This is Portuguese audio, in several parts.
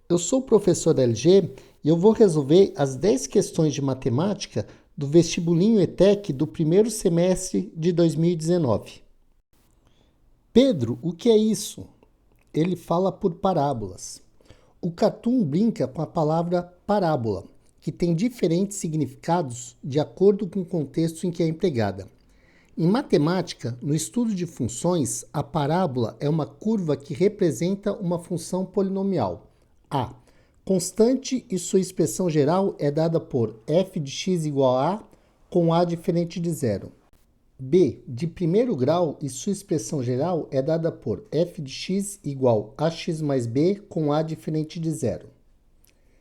Eu sou o professor LG e eu vou resolver as 10 questões de matemática do vestibulinho ETEC do primeiro semestre de 2019. Pedro, o que é isso? Ele fala por parábolas. O cartoon brinca com a palavra parábola, que tem diferentes significados de acordo com o contexto em que é empregada. Em matemática, no estudo de funções, a parábola é uma curva que representa uma função polinomial. A. Constante e sua expressão geral é dada por f de x igual a com a diferente de zero. B. De primeiro grau e sua expressão geral é dada por f de x igual a x mais b com a diferente de zero.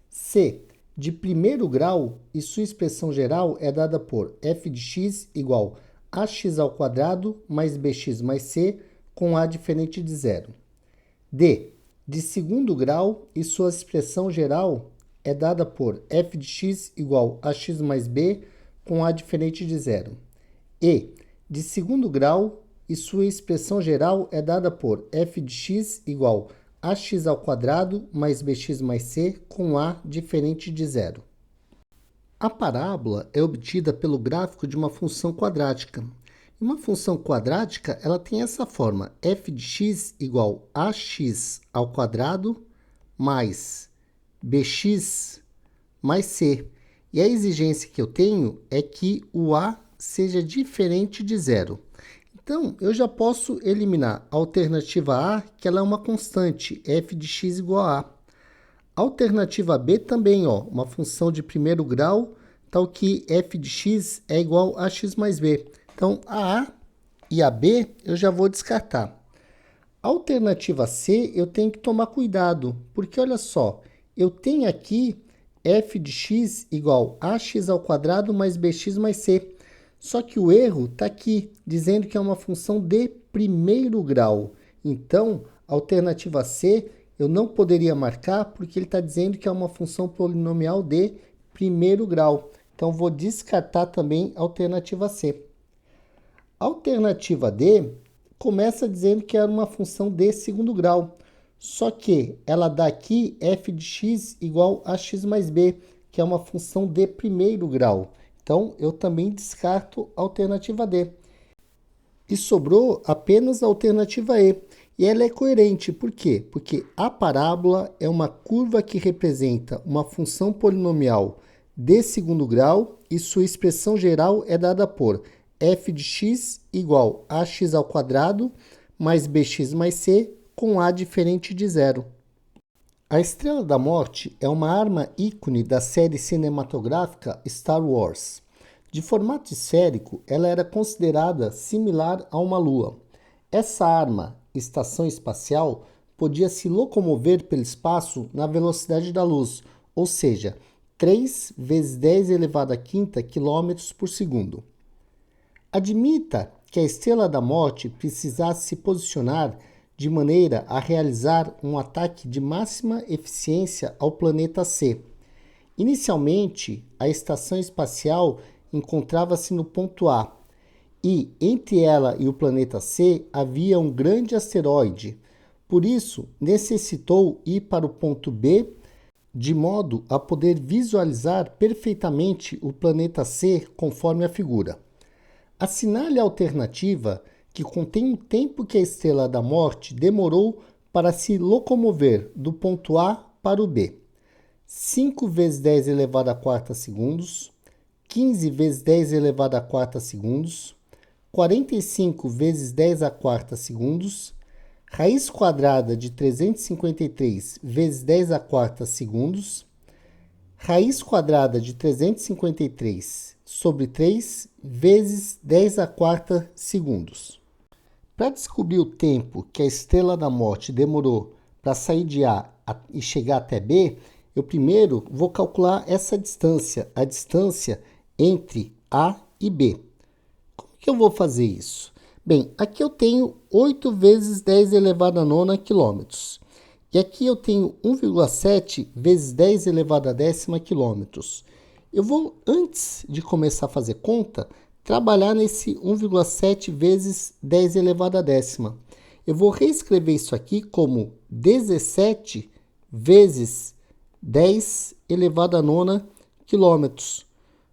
C. De primeiro grau e sua expressão geral é dada por f de x igual ax ao quadrado mais bx mais c com a diferente de zero. D. De segundo grau e sua expressão geral é dada por f de x igual a x mais b com a diferente de zero. E. De segundo grau e sua expressão geral é dada por f de x igual ax ao quadrado mais bx mais c com a diferente de zero. A parábola é obtida pelo gráfico de uma função quadrática. Uma função quadrática ela tem essa forma, f de x igual a ax ao quadrado mais bx mais c. E a exigência que eu tenho é que o a seja diferente de zero. Então, eu já posso eliminar a alternativa A, que ela é uma constante, f de x igual a A. Alternativa B também, uma função de primeiro grau, tal que f de x é igual a x mais b. Então, a A e a B eu já vou descartar. Alternativa C, eu tenho que tomar cuidado, porque olha só, eu tenho aqui f de x igual a ax ao quadrado mais bx mais c. Só que o erro está aqui, dizendo que é uma função de primeiro grau. Então, a alternativa C eu não poderia marcar, porque ele está dizendo que é uma função polinomial de primeiro grau. Então, vou descartar também a alternativa C. A alternativa D começa dizendo que era uma função de segundo grau. Só que ela dá aqui f de x igual a x mais b, que é uma função de primeiro grau. Então, eu também descarto a alternativa D. E sobrou apenas a alternativa E. E ela é coerente. Por quê? Porque a parábola é uma curva que representa uma função polinomial de segundo grau e sua expressão geral é dada por f de x igual a ax ao quadrado mais bx mais c com a diferente de zero. A Estrela da Morte é uma arma ícone da série cinematográfica Star Wars. De formato esférico, ela era considerada similar a uma lua. Essa arma, estação espacial, podia se locomover pelo espaço na velocidade da luz, ou seja, 3 vezes 10 elevado à quinta quilômetros por segundo. Admita que a Estrela da Morte precisasse se posicionar de maneira a realizar um ataque de máxima eficiência ao planeta C. Inicialmente, a estação espacial encontrava-se no ponto A, e entre ela e o planeta C havia um grande asteroide. Por isso, necessitou ir para o ponto B, de modo a poder visualizar perfeitamente o planeta C conforme a figura. Assinale a alternativa que contém o tempo que a Estrela da Morte demorou para se locomover do ponto A para o B. 5 vezes 10 elevado à quarta segundos, 15 vezes 10 elevado à quarta segundos, 45 vezes 10 à quarta segundos, raiz quadrada de 353 vezes 10 à quarta segundos, raiz quadrada de 353 sobre 3 vezes 10 à quarta segundos. Para descobrir o tempo que a Estrela da Morte demorou para sair de A e chegar até B, eu primeiro vou calcular essa distância, a distância entre A e B. Como que eu vou fazer isso? Bem, aqui eu tenho 8 vezes 10 elevado a nona quilômetros. E aqui eu tenho 1,7 vezes 10 elevado a décima quilômetros. Eu vou, antes de começar a fazer conta, trabalhar nesse 1,7 vezes 10 elevado a décima. Eu vou reescrever isso aqui como 17 vezes 10 elevado a nona quilômetros.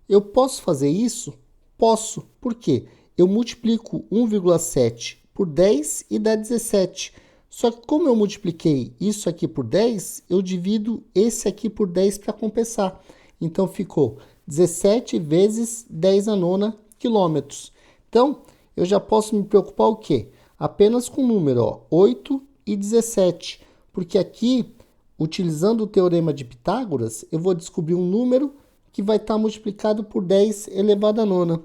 Eu posso fazer isso? Posso. Por quê? Eu multiplico 1,7 por 10 e dá 17. Só que como eu multipliquei isso aqui por 10, eu divido esse aqui por 10 para compensar. Então ficou 17 vezes 10 a nona quilômetros. Então, eu já posso me preocupar o quê? Apenas com o número, ó, 8 e 17. Porque aqui, utilizando o teorema de Pitágoras, eu vou descobrir um número que vai estar multiplicado por 10 elevado a nona.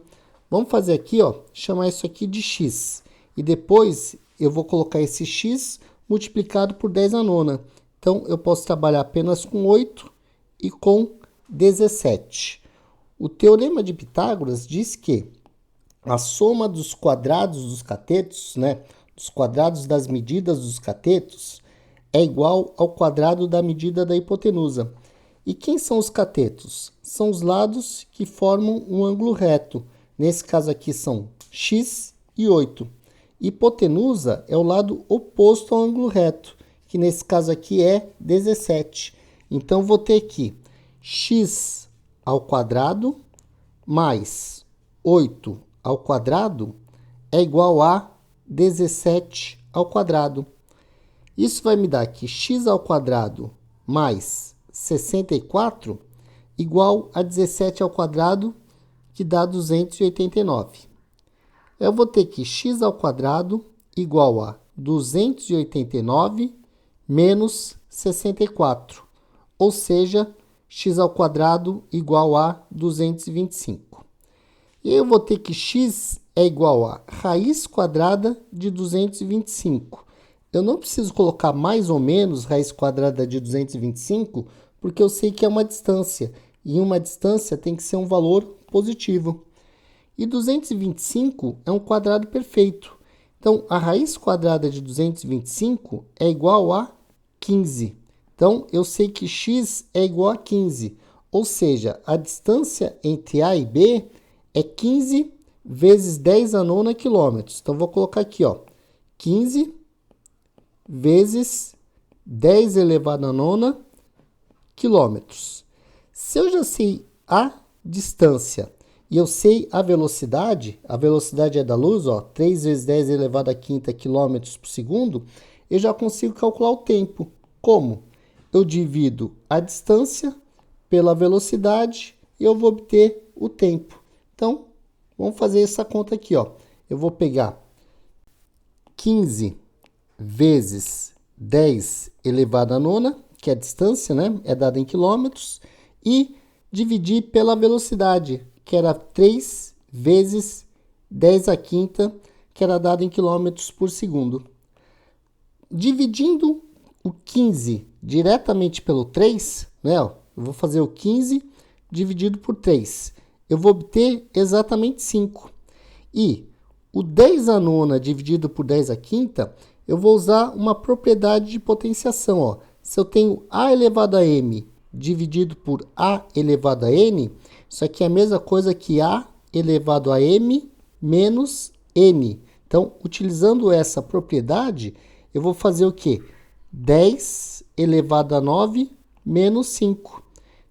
Vamos fazer aqui, ó, chamar isso aqui de x. E depois eu vou colocar esse x multiplicado por 10 a nona. Então, eu posso trabalhar apenas com 8 e com 17. O teorema de Pitágoras diz que a soma dos quadrados dos catetos, né, dos quadrados das medidas dos catetos, é igual ao quadrado da medida da hipotenusa. E quem são os catetos? São os lados que formam um ângulo reto. Nesse caso aqui são x e 8. Hipotenusa é o lado oposto ao ângulo reto, que nesse caso aqui é 17. Então, vou ter aqui x ao quadrado mais 8 ao quadrado é igual a 17 ao quadrado. Isso vai me dar aqui x ao quadrado mais 64 igual a 17 ao quadrado, que dá 289. Eu vou ter que x ao quadrado igual a 289 menos 64, ou seja, x ao quadrado igual a 225. E eu vou ter que x é igual a raiz quadrada de 225. Eu não preciso colocar mais ou menos raiz quadrada de 225, porque eu sei que é uma distância, e uma distância tem que ser um valor positivo. E 225 é um quadrado perfeito. Então, a raiz quadrada de 225 é igual a 15. Então, eu sei que x é igual a 15. Ou seja, a distância entre A e B é 15 vezes 10 a nona quilômetros. Então, vou colocar aqui, ó, 15 vezes 10 elevado a nona quilômetros. Se eu já sei a distância e eu sei a velocidade é da luz, ó, 3 vezes 10 elevado a quinta quilômetros por segundo, eu já consigo calcular o tempo. Como? Eu divido a distância pela velocidade e eu vou obter o tempo. Então, vamos fazer essa conta aqui, ó. Eu vou pegar 15 vezes 10 elevado a nona, que é a distância, né? É dada em quilômetros, e dividir pela velocidade, que era 3 vezes 10 a quinta, que era dada em quilômetros por segundo. Dividindo o 15 diretamente pelo 3, né? Ó, eu vou fazer o 15 dividido por 3. Eu vou obter exatamente 5. E o 10 a nona dividido por 10 a quinta, eu vou usar uma propriedade de potenciação. Ó. Se eu tenho A elevado a M dividido por A elevado a N, isso aqui é a mesma coisa que A elevado a M menos N. Então, utilizando essa propriedade, eu vou fazer o quê? 10 elevado a 9 menos 5.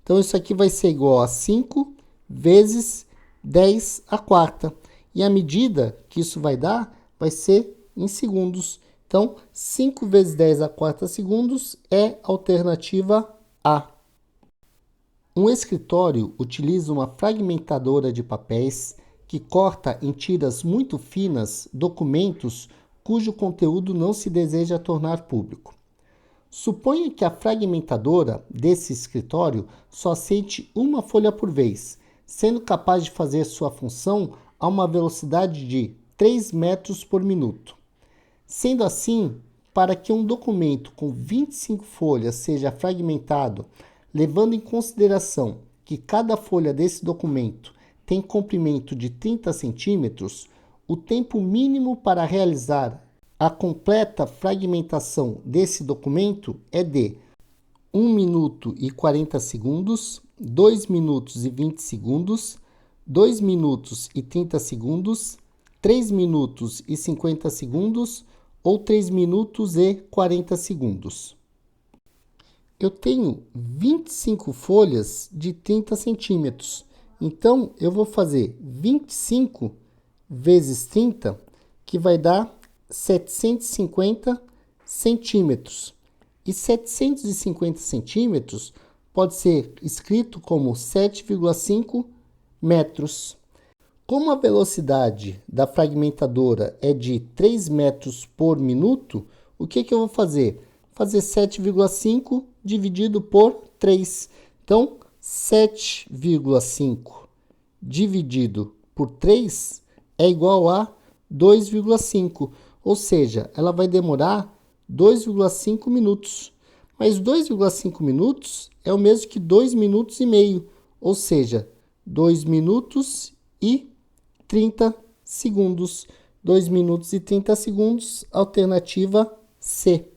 Então, isso aqui vai ser igual a 5 vezes 10 a quarta. E a medida que isso vai dar vai ser em segundos. Então, 5 vezes 10 a quarta segundos é a alternativa A. Um escritório utiliza uma fragmentadora de papéis que corta em tiras muito finas documentos cujo conteúdo não se deseja tornar público. Suponha que a fragmentadora desse escritório só aceite uma folha por vez, sendo capaz de fazer sua função a uma velocidade de 3 metros por minuto. Sendo assim, para que um documento com 25 folhas seja fragmentado, levando em consideração que cada folha desse documento tem comprimento de 30 centímetros, o tempo mínimo para realizar a completa fragmentação desse documento é de 1 minuto e 40 segundos, 2 minutos e 20 segundos, 2 minutos e 30 segundos, 3 minutos e 50 segundos ou 3 minutos e 40 segundos. Eu tenho 25 folhas de 30 centímetros. Então, eu vou fazer 25 vezes 30, que vai dar 750 centímetros. E 750 centímetros pode ser escrito como 7,5 metros. Como a velocidade da fragmentadora é de 3 metros por minuto, o que eu vou fazer? Fazer 7,5 dividido por 3. Então, 7,5 dividido por 3 é igual a 2,5. Ou seja, ela vai demorar 2,5 minutos. Mas 2,5 minutos é o mesmo que 2 minutos e meio. Ou seja, 2 minutos e 30 segundos. 2 minutos e 30 segundos, alternativa C.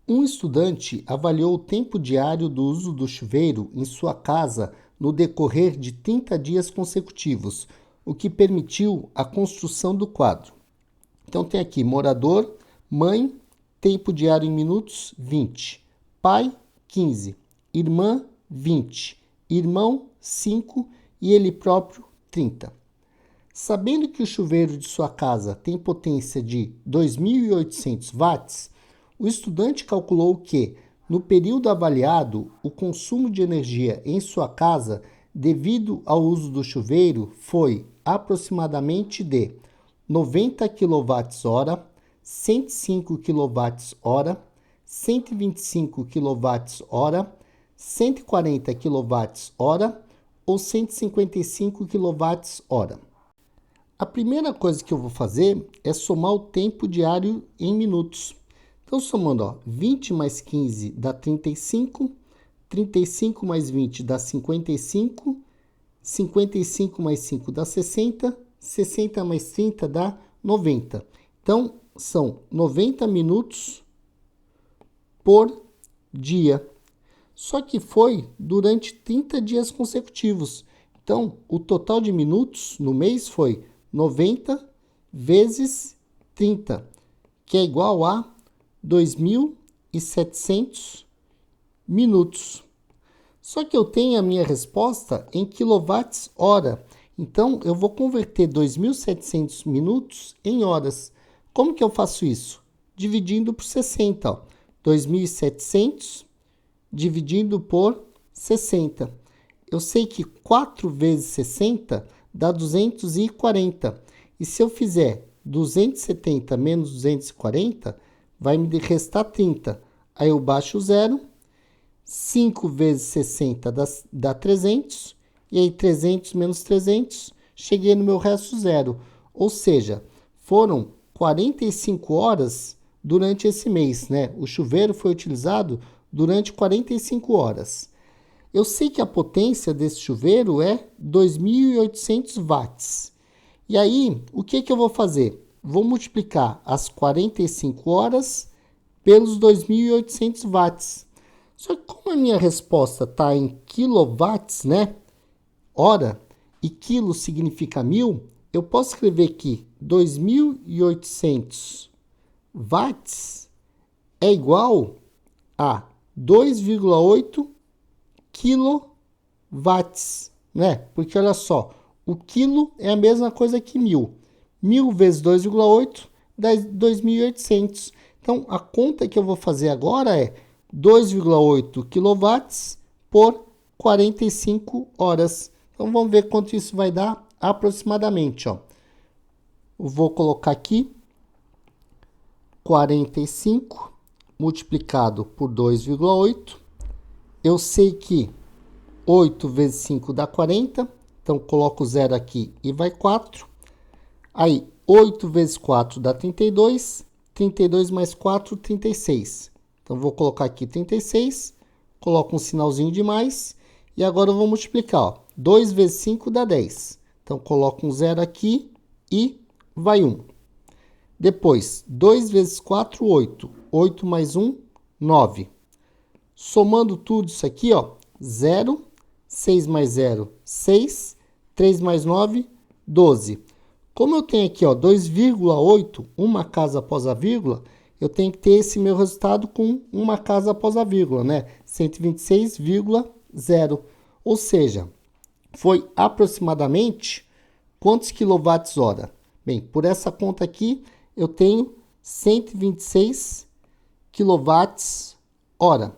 Um estudante avaliou o tempo diário do uso do chuveiro em sua casa no decorrer de 30 dias consecutivos, o que permitiu a construção do quadro. Então tem aqui morador, mãe, tempo diário em minutos, 20. Pai, 15. Irmã, 20. Irmão, 5. E ele próprio, 30. Sabendo que o chuveiro de sua casa tem potência de 2.800 watts, o estudante calculou que, no período avaliado, o consumo de energia em sua casa, devido ao uso do chuveiro, foi aproximadamente de 90 kWh, 105 kWh, 125 kWh, 140 kWh ou 155 kWh. A primeira coisa que eu vou fazer é somar o tempo diário em minutos. Então, somando 20 mais 15 dá 35, 35 mais 20 dá 55, 55 mais 5 dá 60, 60 mais 30 dá 90. Então, são 90 minutos por dia. Só que foi durante 30 dias consecutivos. Então, o total de minutos no mês foi 90 vezes 30, que é igual a 2.700 minutos. Só que eu tenho a minha resposta em quilowatts-hora. Então, eu vou converter 2.700 minutos em horas. Como que eu faço isso? Dividindo por 60. 2.700 dividindo por 60. Eu sei que 4 vezes 60 dá 240. E se eu fizer 270 menos 240, vai me restar 30. Aí eu baixo o zero. 5 vezes 60 dá 300. E aí 300 menos 300, cheguei no meu resto zero. Ou seja, foram 45 horas durante esse mês, né? O chuveiro foi utilizado durante 45 horas. Eu sei que a potência desse chuveiro é 2.800 watts. E aí, o que eu vou fazer? Vou multiplicar as 45 horas pelos 2.800 watts. Só que como a minha resposta está em quilowatts, né? Hora, e quilo significa 1.000, eu posso escrever que 2.800 watts é igual a 2,8 quilowatts, né? Porque olha só, o quilo é a mesma coisa que 1.000. 1.000 vezes 2,8 dá 2.800. Então, a conta que eu vou fazer agora é 2,8 quilowatts por 45 horas. Então, vamos ver quanto isso vai dar aproximadamente. Ó. Eu vou colocar aqui 45 multiplicado por 2,8. Eu sei que 8 vezes 5 dá 40. Então, coloco 0 aqui e vai 4. Aí, 8 vezes 4 dá 32. 32 mais 4, 36. Então, vou colocar aqui 36. Coloco um sinalzinho de mais. E agora eu vou multiplicar. Ó. 2 vezes 5 dá 10. Então, coloco um 0 aqui e vai 1. Depois, 2 vezes 4, 8. 8 mais 1, 9. Somando tudo isso aqui, ó, 0. 6 mais 0, 6. 3 mais 9, 12. Como eu tenho aqui, ó, 2,8, uma casa após a vírgula, eu tenho que ter esse meu resultado com uma casa após a vírgula, né? 126,0. Ou seja, foi aproximadamente quantos quilowatts-hora? Bem, por essa conta aqui, eu tenho 126 kWh.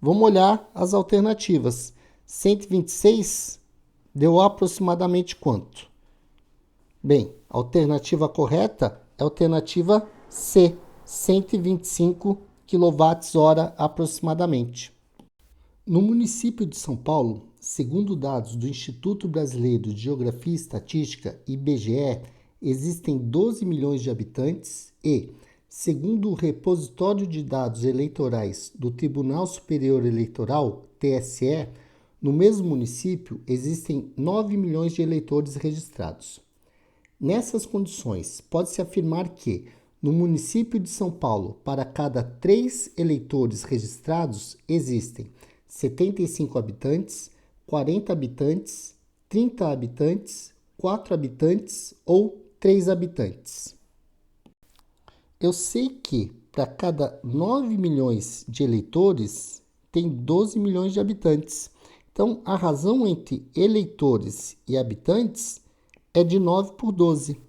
Vamos olhar as alternativas. 126 deu aproximadamente quanto? Bem, a alternativa correta é a alternativa C, 125 kWh aproximadamente. No município de São Paulo, segundo dados do Instituto Brasileiro de Geografia e Estatística, IBGE, existem 12 milhões de habitantes e, segundo o repositório de dados eleitorais do Tribunal Superior Eleitoral, TSE, no mesmo município existem 9 milhões de eleitores registrados. Nessas condições, pode-se afirmar que, no município de São Paulo, para cada 3 eleitores registrados, existem 75 habitantes, 40 habitantes, 30 habitantes, 4 habitantes ou 3 habitantes. Eu sei que para cada 9 milhões de eleitores tem 12 milhões de habitantes. Então, a razão entre eleitores e habitantes é de 9 por 12.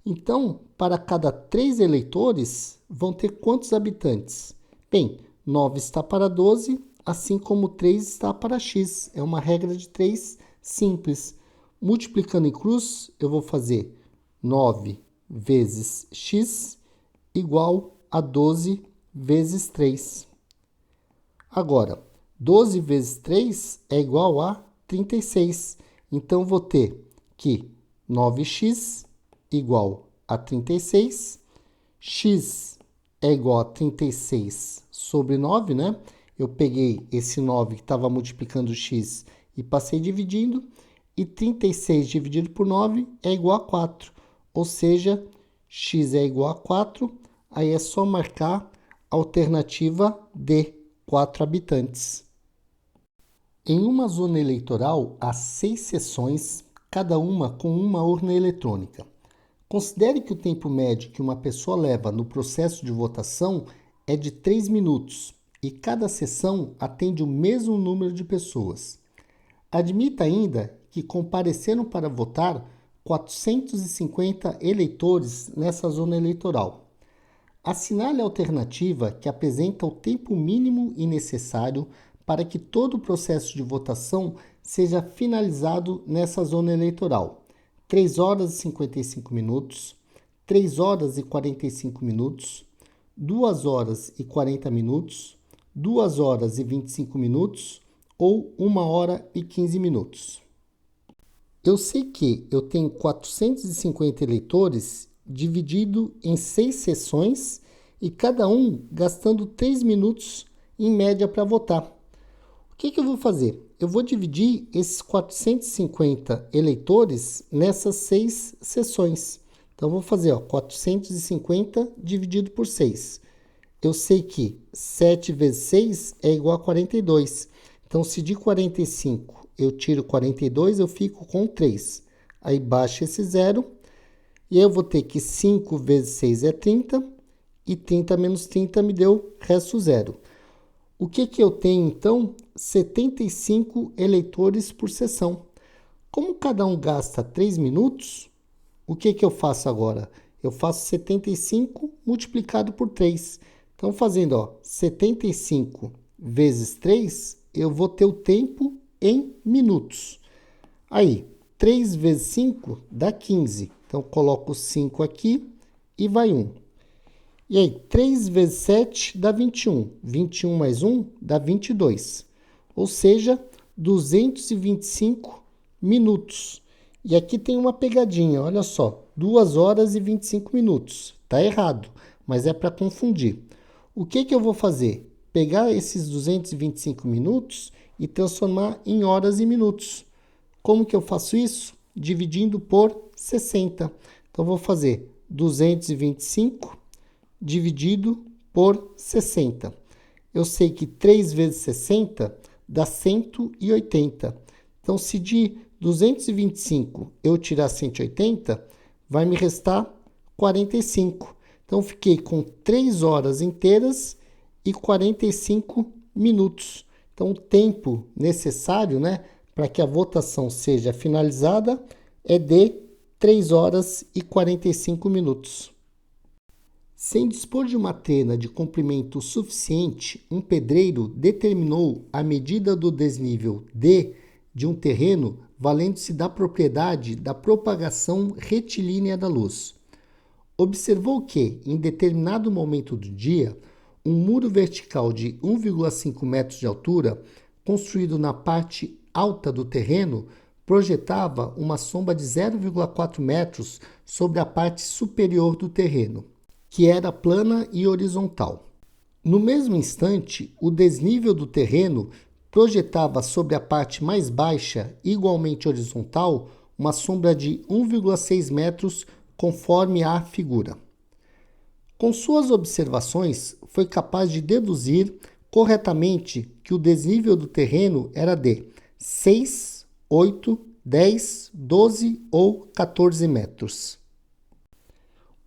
Então, para cada 3 eleitores, vão ter quantos habitantes? Bem, 9 está para 12, assim como 3 está para x. É uma regra de 3 simples. Multiplicando em cruz, eu vou fazer 9 vezes x igual a 12 vezes 3. Agora, 12 vezes 3 é igual a 36. Então, vou ter que 9x igual a 36. X é igual a 36 sobre 9, né? Eu peguei esse 9 que estava multiplicando x e passei dividindo. E 36 dividido por 9 é igual a 4. Ou seja, x é igual a 4. Aí é só marcar a alternativa D, 4 habitantes. Em uma zona eleitoral, há 6 sessões, cada uma com uma urna eletrônica. Considere que o tempo médio que uma pessoa leva no processo de votação é de 3 minutos e cada sessão atende o mesmo número de pessoas. Admita ainda que compareceram para votar 450 eleitores nessa zona eleitoral. Assinale a alternativa que apresenta o tempo mínimo e necessário para que todo o processo de votação seja finalizado nessa zona eleitoral. 3 horas e 55 minutos, 3 horas e 45 minutos, 2 horas e 40 minutos, 2 horas e 25 minutos ou 1 hora e 15 minutos. Eu sei que eu tenho 450 eleitores dividido em 6 sessões e cada um gastando 3 minutos em média para votar. O que eu vou fazer? Eu vou dividir esses 450 eleitores nessas 6 sessões. Então, eu vou fazer 450 dividido por 6. Eu sei que 7 vezes 6 é igual a 42. Então, se de 45 eu tiro 42, eu fico com 3. Aí, baixa esse 0. E aí, eu vou ter que 5 vezes 6 é 30. E 30 menos 30 me deu resto 0. O que eu tenho, então? 75 eleitores por sessão. Como cada um gasta 3 minutos, o que eu faço agora? Eu faço 75 multiplicado por 3. Então, fazendo 75 vezes 3, eu vou ter o tempo em minutos. Aí, 3 vezes 5 dá 15. Então, coloco 5 aqui e vai 1. E aí, 3 vezes 7 dá 21. 21 mais 1 dá 22. Ou seja, 225 minutos. E aqui tem uma pegadinha, olha só. 2 horas e 25 minutos. Está errado, mas é para confundir. O que eu vou fazer? Pegar esses 225 minutos e transformar em horas e minutos. Como que eu faço isso? Dividindo por 60. Então, vou fazer 225 dividido por 60. Eu sei que 3 vezes 60 dá 180. Então, se de 225 eu tirar 180, vai me restar 45. Então, fiquei com 3 horas inteiras e 45 minutos. Então, o tempo necessário, né, para que a votação seja finalizada é de 3 horas e 45 minutos. Sem dispor de uma tena de comprimento suficiente, um pedreiro determinou a medida do desnível D de um terreno valendo-se da propriedade da propagação retilínea da luz. Observou que, em determinado momento do dia, um muro vertical de 1,5 metros de altura, construído na parte alta do terreno, projetava uma sombra de 0,4 metros sobre a parte superior do terreno, que era plana e horizontal. No mesmo instante, o desnível do terreno projetava sobre a parte mais baixa, igualmente horizontal, uma sombra de 1,6 metros, conforme a figura. Com suas observações, foi capaz de deduzir corretamente que o desnível do terreno era de 6, 8, 10, 12 ou 14 metros.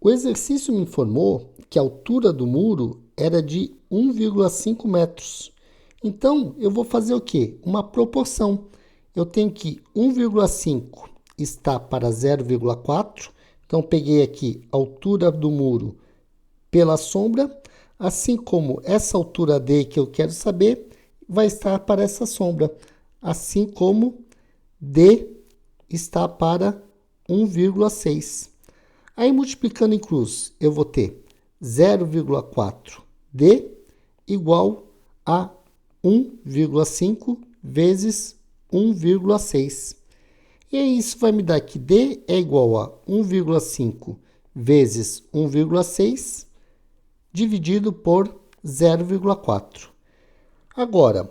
O exercício me informou que a altura do muro era de 1,5 metros. Então, eu vou fazer o quê? Uma proporção. Eu tenho que 1,5 está para 0,4. Então, peguei aqui a altura do muro pela sombra, assim como essa altura D que eu quero saber vai estar para essa sombra, assim como D está para 1,6. Aí, multiplicando em cruz, eu vou ter 0,4D igual a 1,5 vezes 1,6. E aí, isso vai me dar que D é igual a 1,5 vezes 1,6 dividido por 0,4. Agora,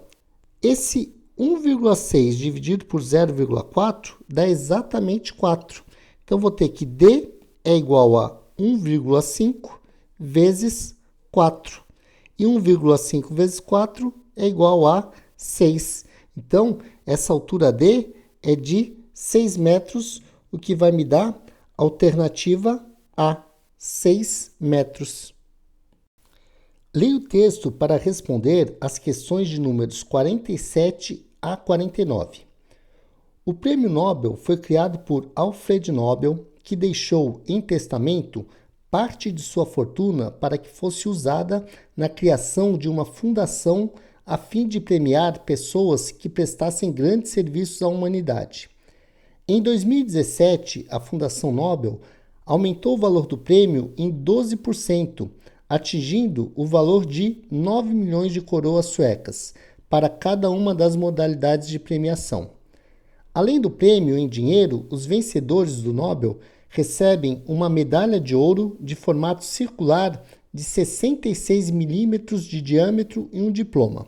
esse 1,6 dividido por 0,4 dá exatamente 4. Então, vou ter que D é igual a 1,5 vezes 4. E 1,5 vezes 4 é igual a 6. Então, essa altura D é de 6 metros, o que vai me dar a alternativa A, 6 metros. Leia o texto para responder as questões de números 47 a 49. O Prêmio Nobel foi criado por Alfred Nobel, que deixou em testamento parte de sua fortuna para que fosse usada na criação de uma fundação a fim de premiar pessoas que prestassem grandes serviços à humanidade. Em 2017, a Fundação Nobel aumentou o valor do prêmio em 12%, atingindo o valor de 9 milhões de coroas suecas para cada uma das modalidades de premiação. Além do prêmio em dinheiro, os vencedores do Nobel recebem uma medalha de ouro de formato circular de 66 milímetros de diâmetro e um diploma.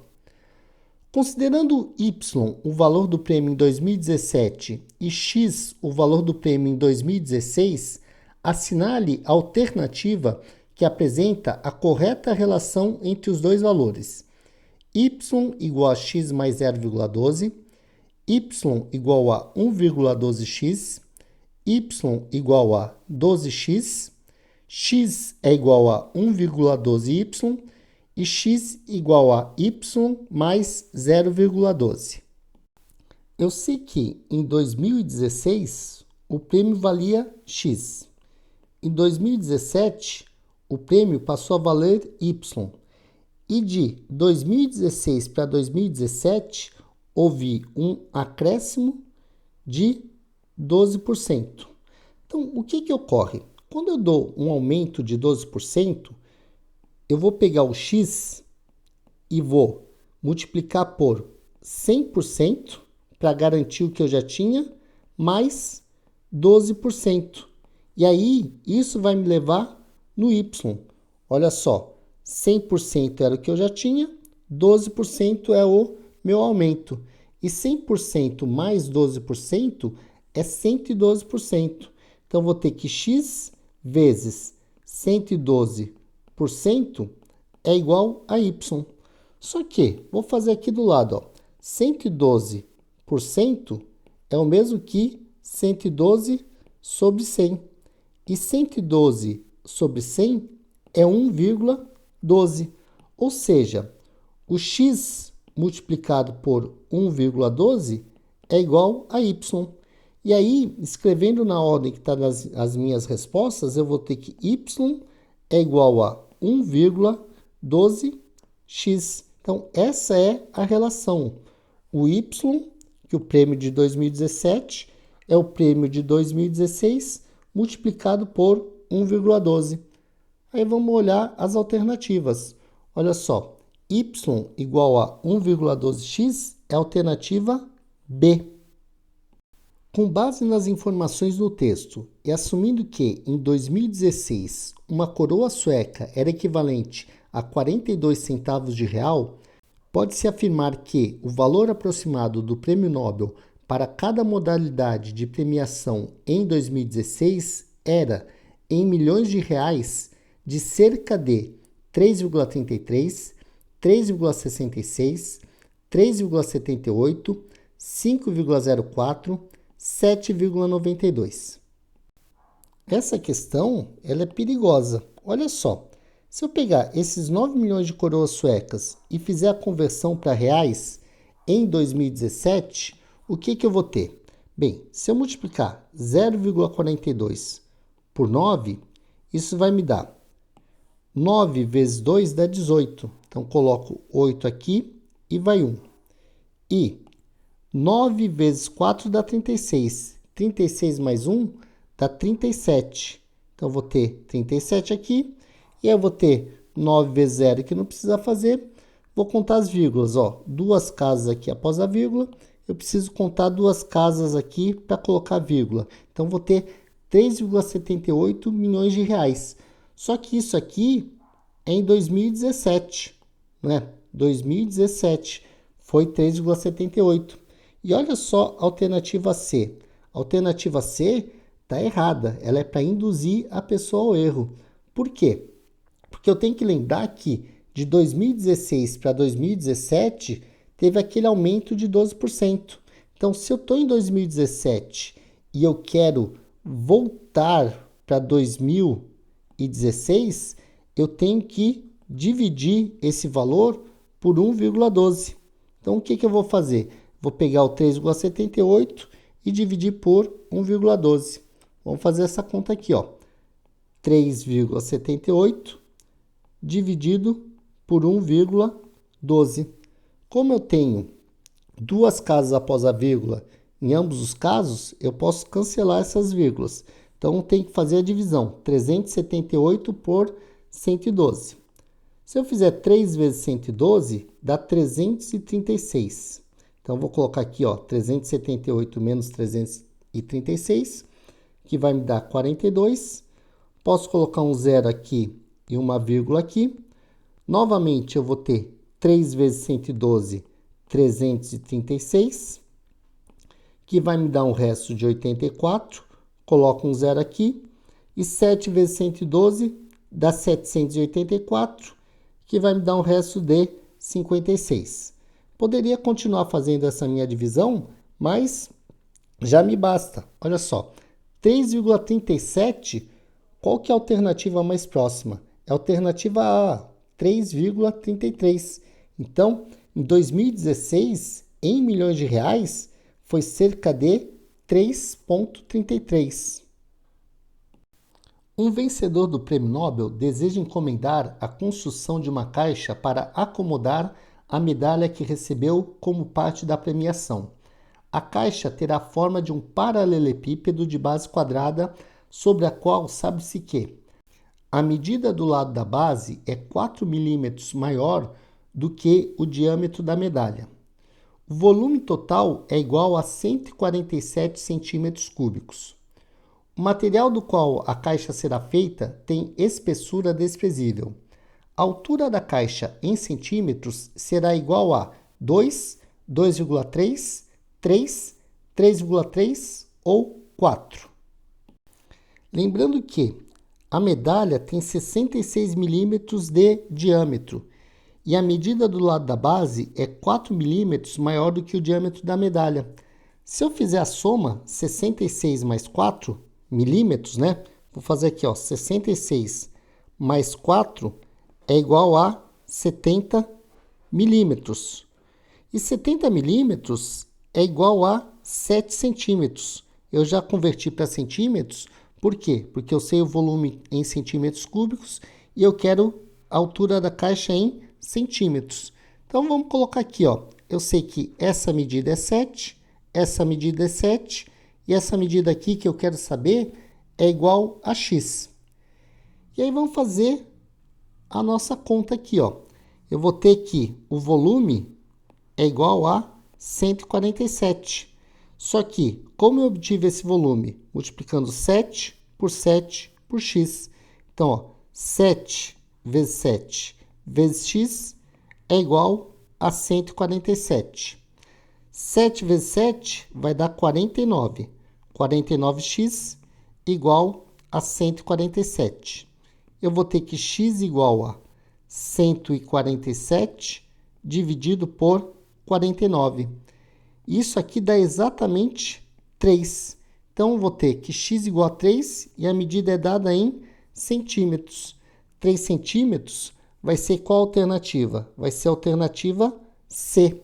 Considerando Y o valor do prêmio em 2017 e X o valor do prêmio em 2016, assinale a alternativa que apresenta a correta relação entre os dois valores. Y igual a X mais 0,12, Y igual a 1,12x, Y igual a 12x, X é igual a 1,12y e X igual a Y mais 0,12. Eu sei que em 2016 o prêmio valia X. Em 2017 o prêmio passou a valer Y. E de 2016 para 2017 houve um acréscimo de 12%. Então, o que ocorre? Quando eu dou um aumento de 12%, eu vou pegar o X e vou multiplicar por 100% para garantir o que eu já tinha, mais 12%. E aí, isso vai me levar no Y. Olha só, 100% era o que eu já tinha, 12% é o meu aumento. E 100% mais 12% é 112%. Então, vou ter que X vezes 112% é igual a Y. Só que, vou fazer aqui do lado, ó, 112% é o mesmo que 112 sobre 100. E 112 sobre 100 é 1,12. Ou seja, o x multiplicado por 1,12 é igual a y. E aí, escrevendo na ordem que está as minhas respostas, eu vou ter que y é igual a 1,12x. Então, essa é a relação. O y, que o prêmio de 2017 é o prêmio de 2016 multiplicado por 1,12. Aí vamos olhar as alternativas. Olha só, y igual a 1,12x é a alternativa B. Com base nas informações no texto e assumindo que, em 2016, uma coroa sueca era equivalente a 42 centavos de real, pode-se afirmar que o valor aproximado do Prêmio Nobel para cada modalidade de premiação em 2016 era, em milhões de reais, de cerca de 3,33, 3,66, 3,78, 5,04, 7,92. Essa questão ela é perigosa. Olha só, se eu pegar esses 9 milhões de coroas suecas e fizer a conversão para reais em 2017, o que eu vou ter? Bem, se eu multiplicar 0,42 por 9, isso vai me dar 9 vezes 2 dá 18. Então, coloco 8 aqui e vai 1. E 9 vezes 4 dá 36. 36 mais 1 dá 37. Então, vou ter 37 aqui. E aí eu vou ter 9 vezes 0, que não precisa fazer. Vou contar as vírgulas. Ó, 2 casas aqui após a vírgula. Eu preciso contar 2 casas aqui para colocar a vírgula. Então, vou ter 3,78 milhões de reais. Só que isso aqui é em 2017, né? 2017 foi 3,78. E olha só a alternativa C. A alternativa C está errada. Ela é para induzir a pessoa ao erro. Por quê? Porque eu tenho que lembrar que de 2016 para 2017 teve aquele aumento de 12%. Então, se eu estou em 2017 e eu quero voltar para 2016, eu tenho que dividir esse valor por 1,12. Então, o que eu vou fazer? Vou pegar o 3,78 e dividir por 1,12. Vamos fazer essa conta aqui, ó. 3,78 dividido por 1,12. Como eu tenho 2 casas após a vírgula em ambos os casos, eu posso cancelar essas vírgulas. Então, tem que fazer a divisão. 378 por 112. Se eu fizer 3 vezes 112, dá 336. Então, vou colocar aqui, ó, 378 menos 336, que vai me dar 42. Posso colocar um zero aqui e uma vírgula aqui. Novamente, eu vou ter 3 vezes 112, 336, que vai me dar um resto de 84. Coloco um zero aqui. E 7 vezes 112 dá 784, que vai me dar um resto de 56. Poderia continuar fazendo essa minha divisão, mas já me basta. Olha só, 3,37, qual que é a alternativa mais próxima? É a alternativa A, 3,33. Então, em 2016, em milhões de reais, foi cerca de 3,33. Um vencedor do Prêmio Nobel deseja encomendar a construção de uma caixa para acomodar a medalha que recebeu como parte da premiação. A caixa terá a forma de um paralelepípedo de base quadrada, sobre a qual sabe-se que a medida do lado da base é 4 milímetros maior do que o diâmetro da medalha. O volume total é igual a 147 centímetros cúbicos. O material do qual a caixa será feita tem espessura desprezível. A altura da caixa em centímetros será igual a 2, 2,3, 3, 3,3 ou 4. Lembrando que a medalha tem 66 milímetros de diâmetro e a medida do lado da base é 4 milímetros maior do que o diâmetro da medalha. Se eu fizer a soma, 66 mais 4 milímetros, né? Vou fazer aqui, ó, 66 mais 4 é igual a 70 milímetros. E 70 milímetros é igual a 7 centímetros. Eu já converti para centímetros. Por quê? Porque eu sei o volume em centímetros cúbicos e eu quero a altura da caixa em centímetros. Então, vamos colocar aqui, ó. Eu sei que essa medida é 7, essa medida é 7, e essa medida aqui que eu quero saber é igual a x. E aí, vamos fazer a nossa conta aqui, ó. Eu vou ter que o volume é igual a 147. Só que, como eu obtive esse volume? Multiplicando 7 por x. Então, ó, 7 vezes 7 vezes x é igual a 147. 7 vezes 7 vai dar 49. 49x igual a 147. Eu vou ter que x igual a 147 dividido por 49. Isso aqui dá exatamente 3. Então, eu vou ter que x igual a 3 e a medida é dada em centímetros. 3 centímetros vai ser qual alternativa? Vai ser a alternativa C.